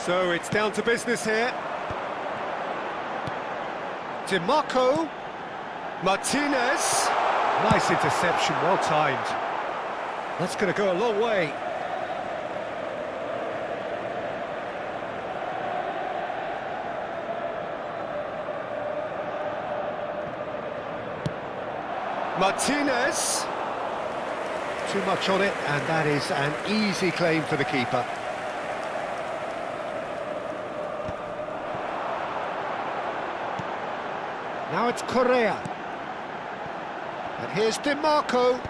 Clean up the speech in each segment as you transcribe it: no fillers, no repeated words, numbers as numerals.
So it's down to business here. DiMarco. Martinez. Nice interception, well timed. That's going to go a long way. Martinez. Too much on it, and that is an easy claim for the keeper. Now it's Correa. And here's DiMarco.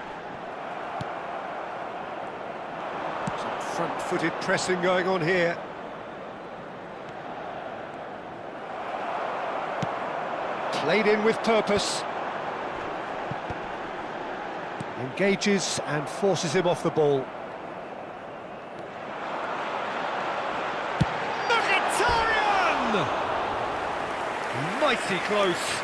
Some front-footed pressing going on here. Played in with purpose. Engages and forces him off the ball. Mkhitaryan! Mighty close.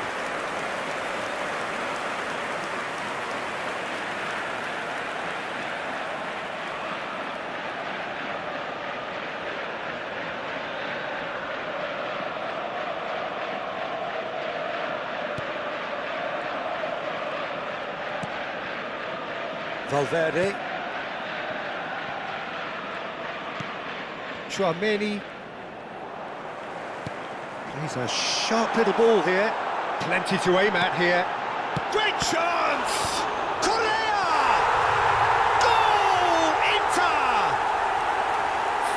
Valverde. Tchouaméni. Plays a sharp little ball here. Plenty to aim at here. Great chance! Correa! Goal! Inter!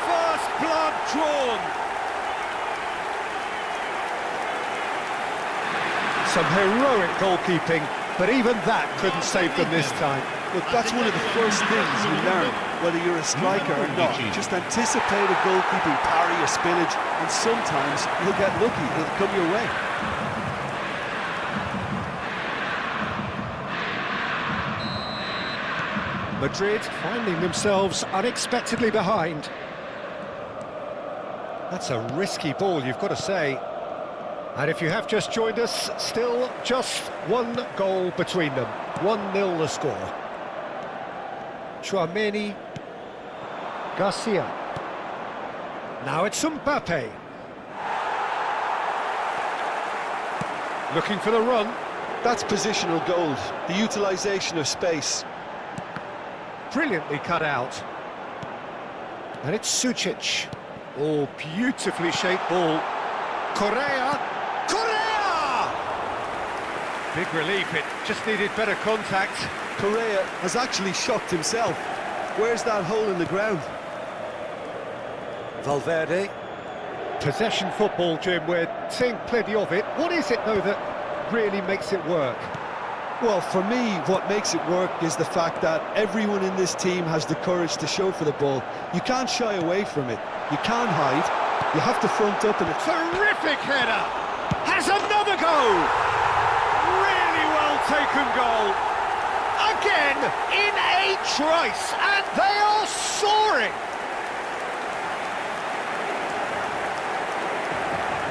First blood drawn. Some heroic goalkeeping, but even that couldn't save them this time. Look, that's one of the first things you learn, whether you're a striker or not. Just anticipate a goalkeeping parry or spillage, and sometimes you'll get lucky, it'll come your way. Madrid finding themselves unexpectedly behind. That's a risky ball, you've got to say. And if you have just joined us, still just one goal between them. 1-0 the score. Tchouaméni. Garcia. Now it's Mbappe. Looking for the run. That's positional gold, the utilisation of space. Brilliantly cut out. And it's Sucic. Oh, beautifully shaped ball. Correa. Correa! Big relief, it just needed better contact. Correa has actually shocked himself. Where's that hole in the ground? Valverde. Possession football, Jim, we're seeing plenty of it. What is it, though, that really makes it work? Well, for me, what makes it work is the fact that everyone in this team has the courage to show for the ball. You can't shy away from it. You can't hide. You have to front up and... Terrific header! Has another go! Really well taken goal. Again, in a trice, and they are soaring!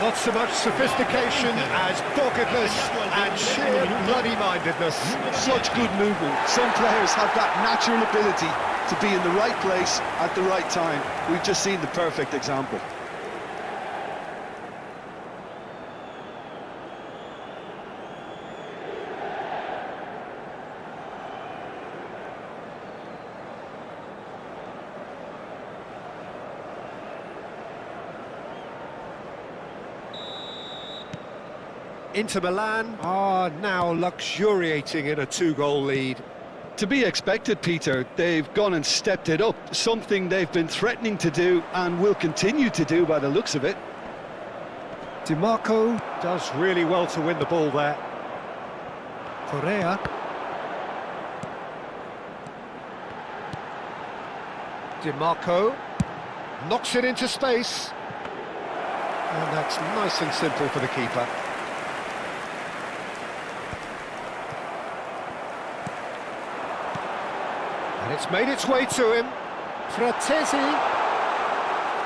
Not so much sophistication as doggedness and sheer bloody-mindedness. Such good movement. Some players have that natural ability to be in the right place at the right time. We've just seen the perfect example. Inter Milan are now luxuriating in a 2-goal lead. To be expected, Peter. They've gone and stepped it up, something they've been threatening to do and will continue to do by the looks of it. DiMarco does really well to win the ball there. Correa. DiMarco knocks it into space. And that's nice and simple for the keeper. And it's made its way to him. Fratesi.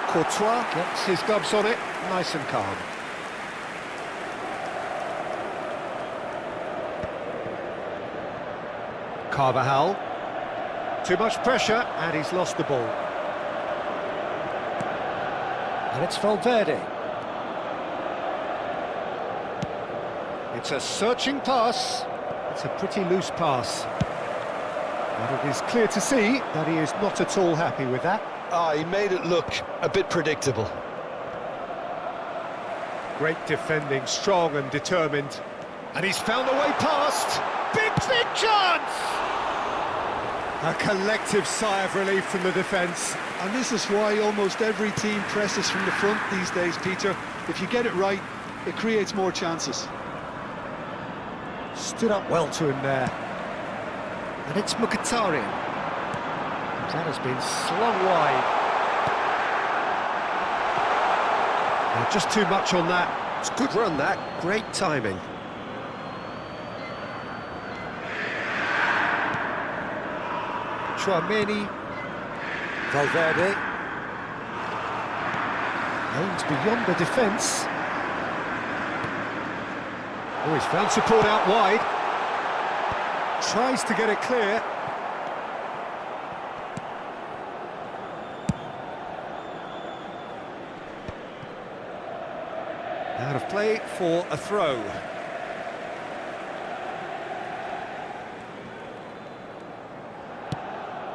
Courtois gets his gloves on it, nice and calm. Carvajal. Too much pressure, and he's lost the ball. And it's Valverde. It's a searching pass. It's a pretty loose pass. But it is clear to see that he is not at all happy with that. He made it look a bit predictable. Great defending, strong and determined. And he's found a way past. Big chance! A collective sigh of relief from the defence. And this is why almost every team presses from the front these days, Peter. If you get it right, it creates more chances. Stood up well to him there. And it's Mkhitaryan. That has been slung wide. Now, just too much on that. It's a good run, that. Great timing. Chouameni. Valverde. Aims beyond the defence. Oh, he's found support out wide. Tries to get it clear. Out of play for a throw.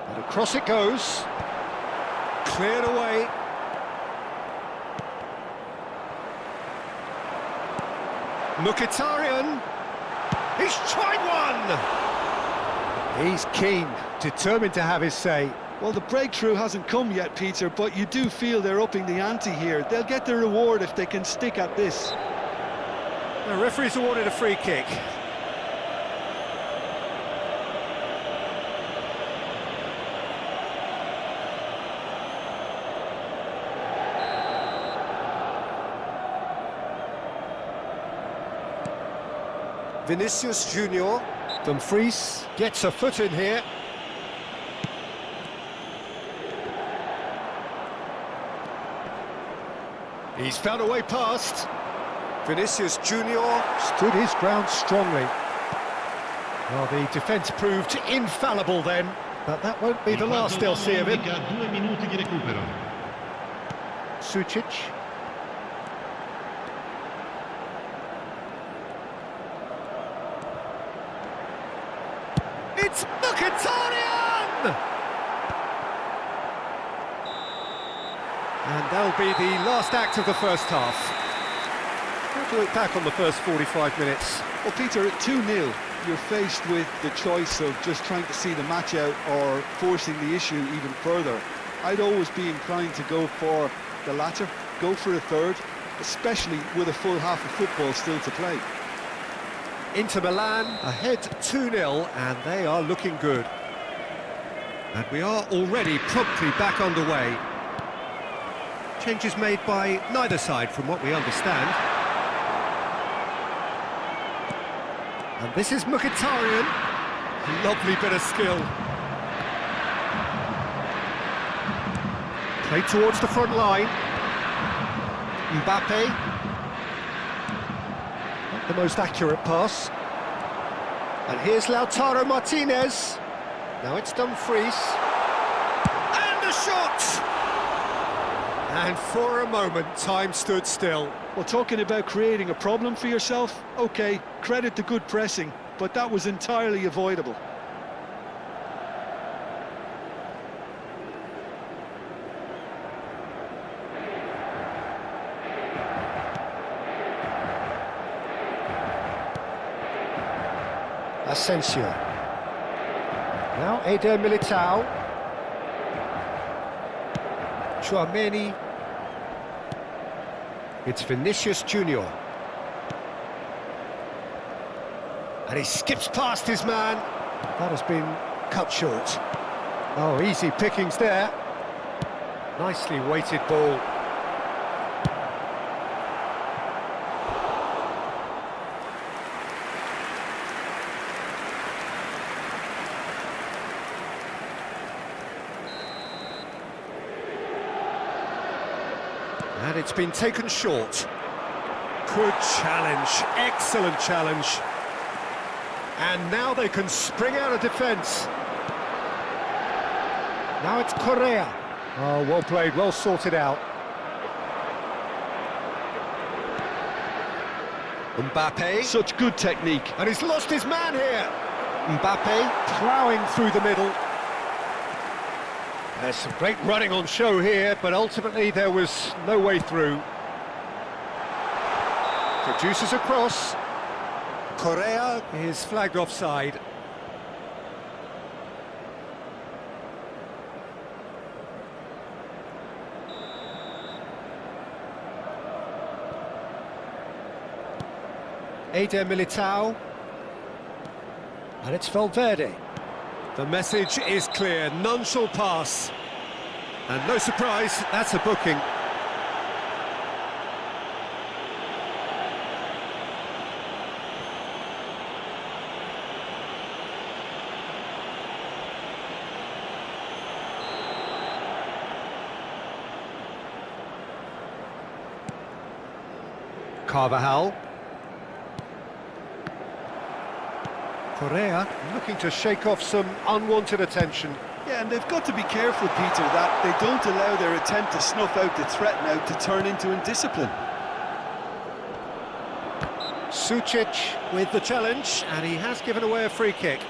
And across it goes. Cleared away. Mkhitaryan. He's tried one! He's keen, determined to have his say. Well, the breakthrough hasn't come yet, Peter, but you do feel they're upping the ante here. They'll get their reward if they can stick at this. The referee's awarded a free kick. Vinicius Junior. Dumfries gets a foot in here. He's found a way past. Vinicius Junior stood his ground strongly. Well, the defence proved infallible then, but that won't be the last they'll see of him. Sucic. It's Mkhitaryan! And that'll be the last act of the first half. How do you look back on the first 45 minutes? Well, Peter, at 2-0, you're faced with the choice of just trying to see the match out or forcing the issue even further. I'd always be inclined to go for the latter, go for a third, especially with a full half of football still to play. Inter Milan ahead 2-0, and they are looking good. And we are already promptly back underway. Changes made by neither side from what we understand. And this is Mkhitaryan. Lovely bit of skill. Played towards the front line. Mbappe. Not the most accurate pass. And here's Lautaro Martinez. Now it's Dumfries. And a shot! And for a moment, time stood still. Well, talking about creating a problem for yourself, OK, credit the good pressing, but that was entirely avoidable. Asensio. Now Eder Militao. Chouameni. It's Vinicius Junior. And he skips past his man. That has been cut short. Oh, easy pickings there. Nicely weighted ball. And it's been taken short. Good challenge, excellent challenge. And now they can spring out of defence. Now it's Correa. Oh, well played, well sorted out. Mbappe. Such good technique. And he's lost his man here. Mbappe ploughing through the middle. There's some great running on show here, but ultimately there was no way through. Produces a cross. Correa is flagged offside. Eder Militao. And it's Valverde. The message is clear, none shall pass. And no surprise, that's a booking. Carvajal. Correa looking to shake off some unwanted attention. Yeah, and they've got to be careful, Peter, that they don't allow their attempt to snuff out the threat now to turn into indiscipline. Sucic with the challenge, and he has given away a free kick.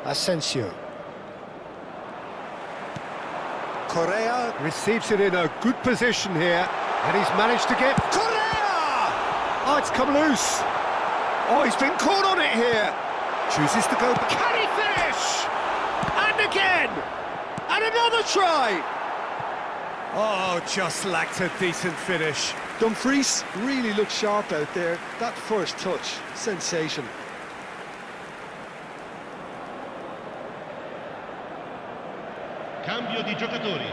Asensio. Correa receives it in a good position here, and he's managed to get... Correa! Oh, it's come loose. Oh, he's been caught on it here. Chooses to go... Can he finish? And again! And another try! Oh, just lacked a decent finish. Dumfries really looked sharp out there. That first touch, sensation. Cambio di giocatori.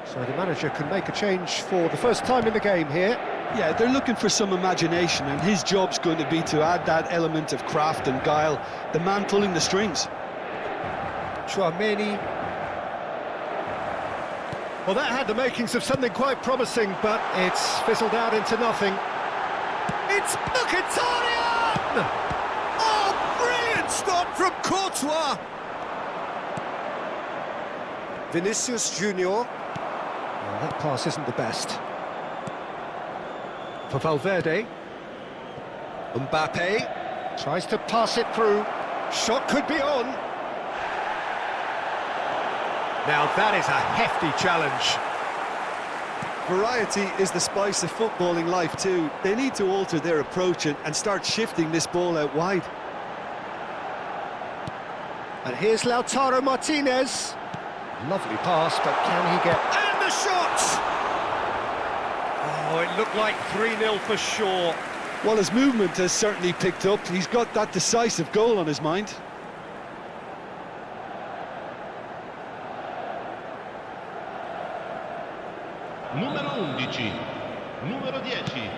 So the manager can make a change for the first time in the game here. Yeah, they're looking for some imagination, and his job's going to be to add that element of craft and guile, the man pulling the strings. Chouameni. Well, that had the makings of something quite promising, but it's fizzled out into nothing. It's Mkhitaryan! Oh, brilliant stop from Courtois! Vinicius Junior. Well, that pass isn't the best. For Valverde. Mbappe tries to pass it through. Shot could be on. Now that is a hefty challenge. Variety is the spice of footballing life too. They need to alter their approach and start shifting this ball out wide. And here's Lautaro Martinez. Lovely pass, but can he get... And the shot! Oh, it looked like 3-0 for sure. Well, his movement has certainly picked up. He's got that decisive goal on his mind. Numero 11, numero 10.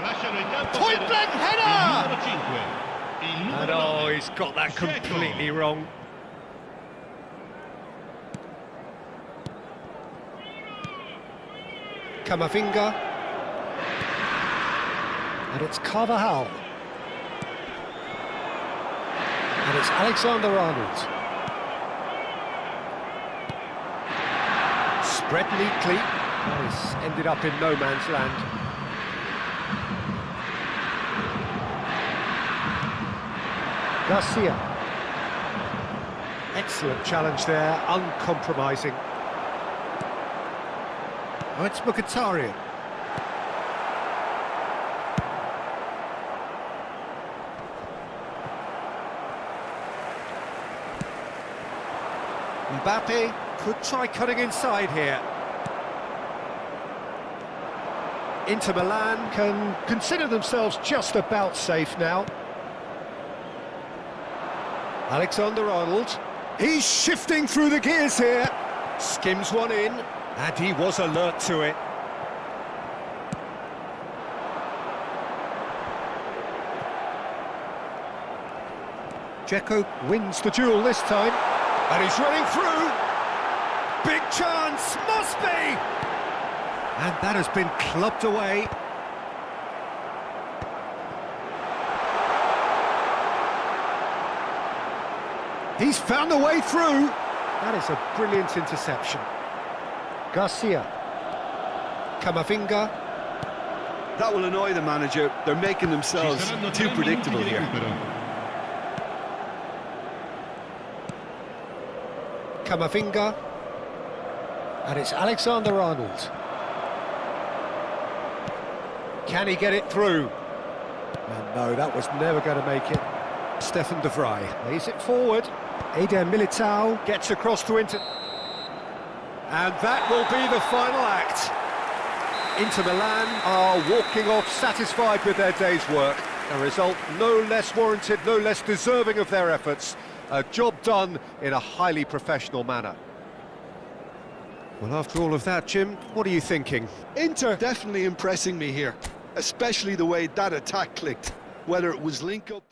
Lasciano il campo Point blank header! il numero 5. Il And numero oh, 9. he's got that completely wrong. Camavinga. And it's Carvajal. And it's Alexander-Arnold. Spread neatly. He's ended up in no man's land. Garcia. Excellent challenge there, uncompromising. Oh, it's Mkhitaryan. Mbappe could try cutting inside here. Inter Milan can consider themselves just about safe now. Alexander-Arnold. He's shifting through the gears here. Skims one in, and he was alert to it. Dzeko wins the duel this time, and he's running through. Big chance, must be! And that has been clubbed away. He's found a way through. That is a brilliant interception. Garcia. Camavinga. That will annoy the manager. They're making themselves Ci saranno too 3 predictable minuti di here. recupero. Camavinga. And it's Alexander-Arnold. Can he get it through? And no, that was never going to make it. Stefan de Vrij lays it forward. Eder Militao gets across to Inter. And that will be the final act. Inter Milan are walking off satisfied with their day's work. A result no less warranted, no less deserving of their efforts. A job done in a highly professional manner. Well, after all of that, Jim, what are you thinking? Inter definitely impressing me here, especially the way that attack clicked, whether it was link-up.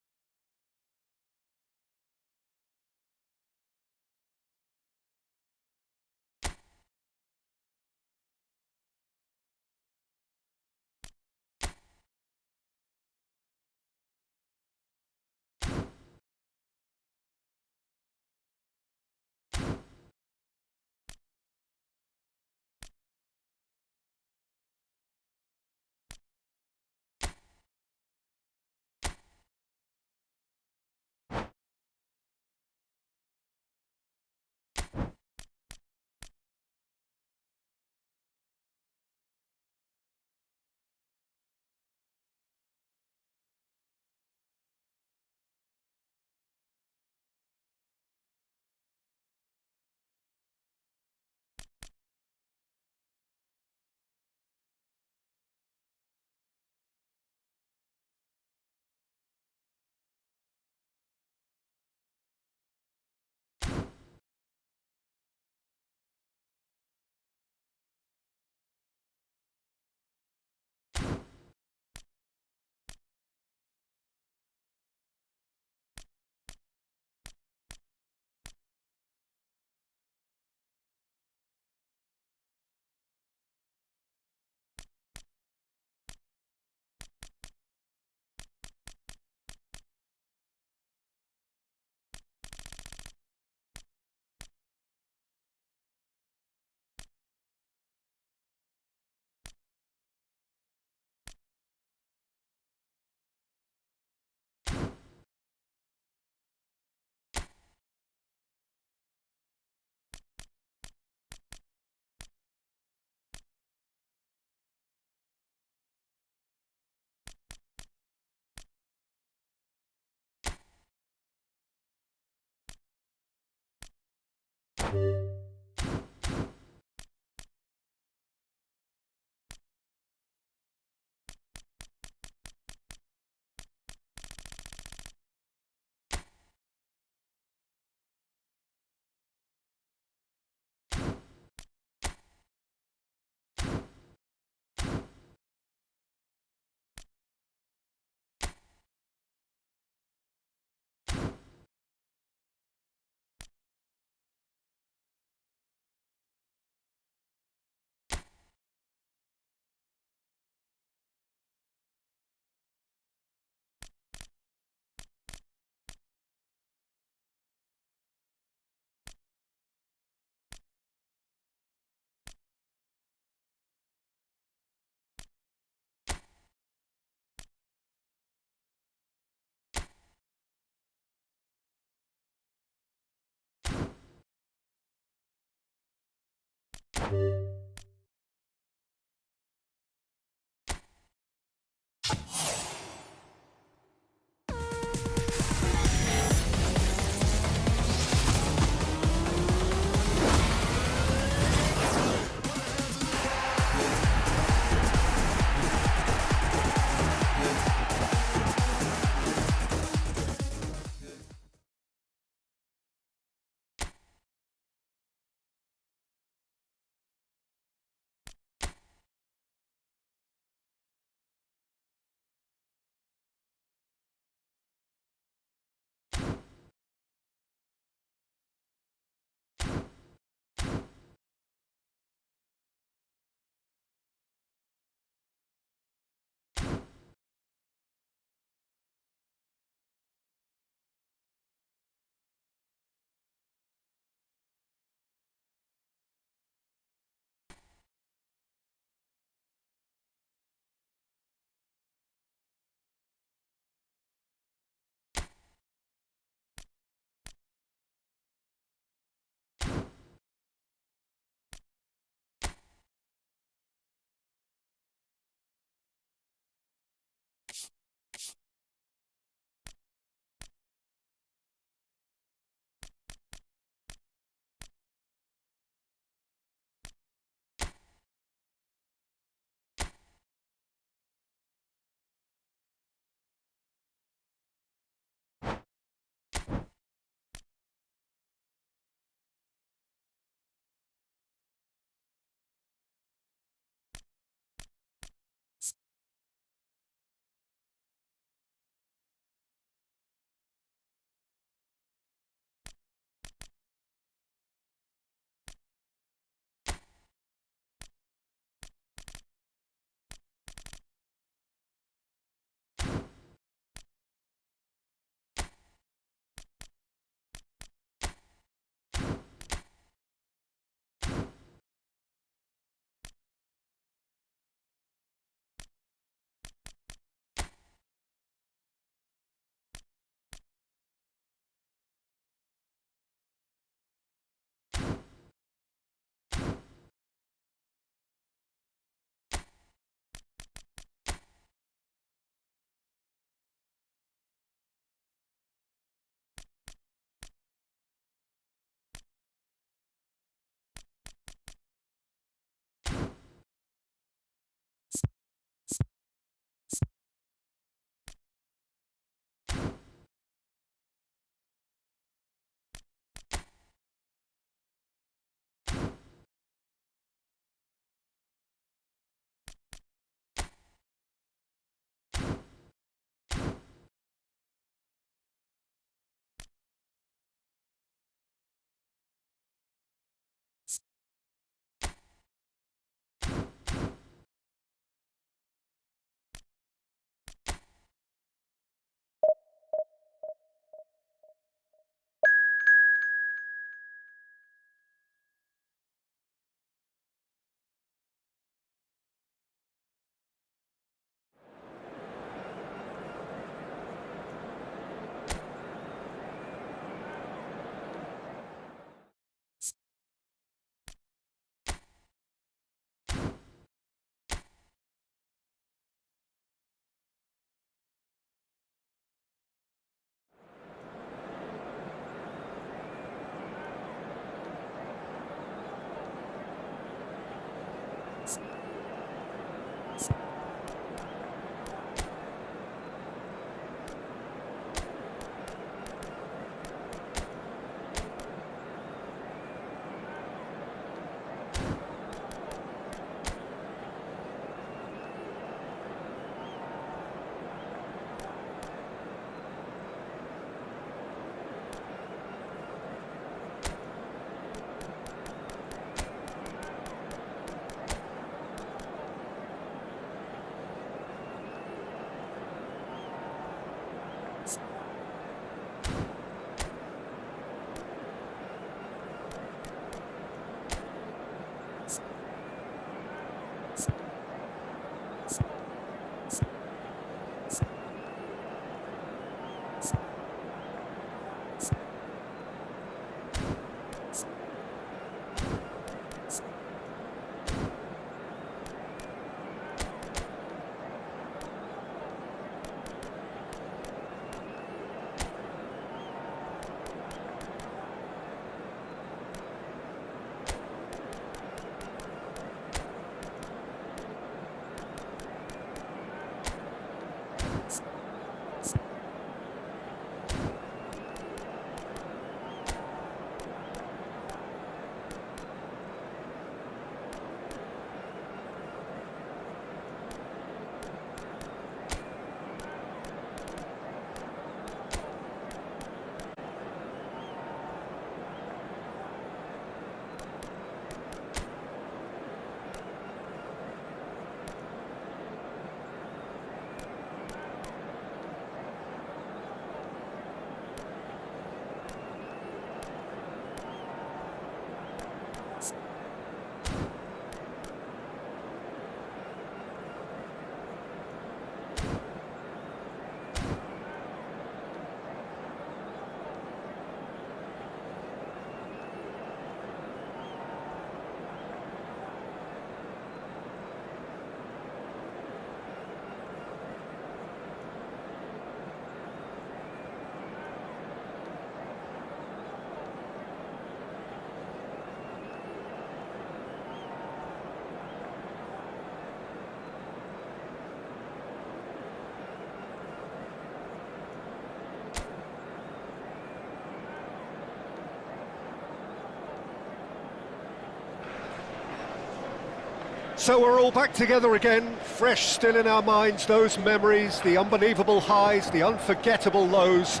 So we're all back together again, fresh still in our minds, those memories, the unbelievable highs, the unforgettable lows.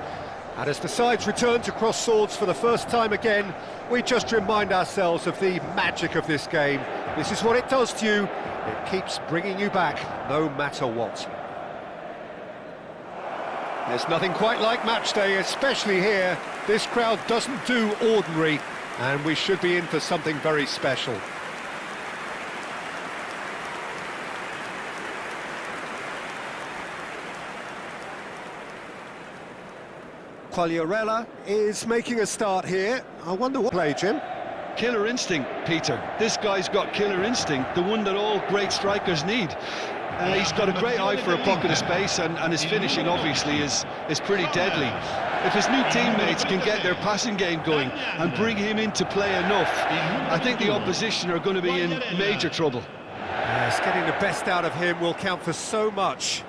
And as the sides return to cross swords for the first time again, we just remind ourselves of the magic of this game. This is what it does to you. It keeps bringing you back, no matter what. There's nothing quite like match day, especially here. This crowd doesn't do ordinary, and we should be in for something very special. Quagliarella is making a start here. I wonder what play, Jim. Killer instinct, Peter. This guy's got killer instinct, the one that all great strikers need. He's got a great eye for a pocket of space, and his finishing obviously is pretty deadly. If his new teammates can get their passing game going and bring him into play enough, I think the opposition are going to be in major trouble. Yes, getting the best out of him will count for so much.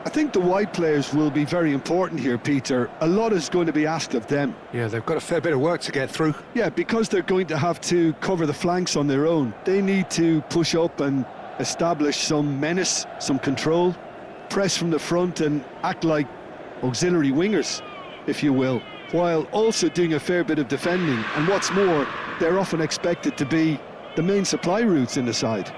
I think the wide players will be very important here, Peter. A lot is going to be asked of them. Yeah, they've got a fair bit of work to get through. Yeah, because they're going to have to cover the flanks on their own. They need to push up and establish some menace, some control, press from the front and act like auxiliary wingers, if you will, while also doing a fair bit of defending. And what's more, they're often expected to be the main supply routes in the side.